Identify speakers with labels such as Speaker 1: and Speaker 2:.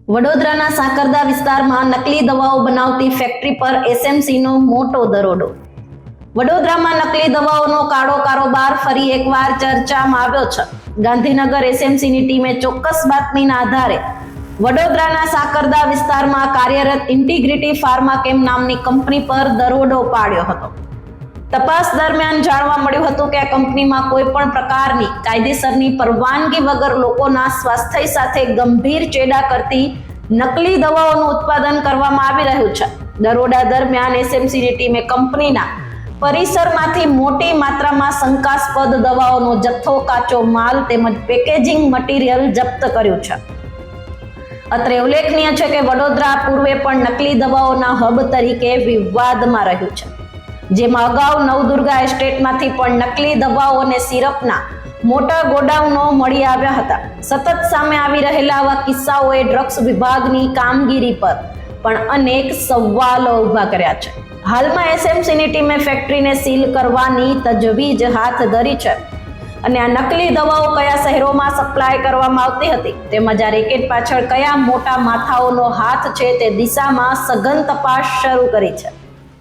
Speaker 1: વડોદરાના સાકરદા વિસ્તારમાં નકલી દવાઓ બનાવતી ફેક્ટરી પર એસએમસીનો મોટો દરોડો. વડોદરામાં નકલી દવાઓનો કાળો કારોબાર ફરી એકવાર ચર્ચામાં આવ્યો છે. ગાંધીનગર એસએમસીની ટીમે ચોક્કસ બાતમીના આધારે વડોદરાના સાકરદા વિસ્તારમાં કાર્યરત ઇન્ટિગ્રિટી ફાર્માકેમ નામની કંપની પર દરોડો પાડ્યો હતો. તપાસ દરમિયાન જાણવા મળ્યું હતું કે આ કંપનીમાં કોઈ પણ પ્રકારની કાયદેસરની પરવાનગી વગર લોકોના સ્વાસ્થ્ય સાથે ગંભીર ચેડા કરતી નકલી દવાઓનું ઉત્પાદન કરવામાં આવી રહ્યું છે. દરોડા દરમિયાન એસએમસીની ટીમે કંપનીના પરિસરમાંથી મોટી માત્રામાં શંકાસ્પદ દવાઓનો જથ્થો, કાચો માલ તેમજ પેકેજિંગ મટીરિયલ જપ્ત કર્યું છે. અત્રે ઉલ્લેખનીય છે કે વડોદરા પૂર્વે પણ નકલી દવાઓના હબ તરીકે વિવાદમાં રહ્યું છે, જેમાં અગાઉ નવદુર્ગા એસ્ટેટમાંથી પણ નકલી દવાઓ અને સિરપના મોટા ગોડાઉનો મળી આવ્યા હતા. સતત સામે આવી રહેલા આવા કિસ્સાઓએ ડ્રગ્સ વિભાગની કામગીરી પર પણ અનેક સવાલો ઊભા કર્યા છે. હાલમાં એસએમસીની ટીમે ફેક્ટરીને સીલ કરવાની તજવીજ હાથ ધરી છે અને આ નકલી દવાઓ કયા શહેરોમાં સપ્લાય કરવામાં આવતી હતી તેમજ આ રેકેટ પાછળ કયા મોટા માથાઓનો હાથ છે તે દિશામાં સઘન તપાસ શરૂ કરી છે.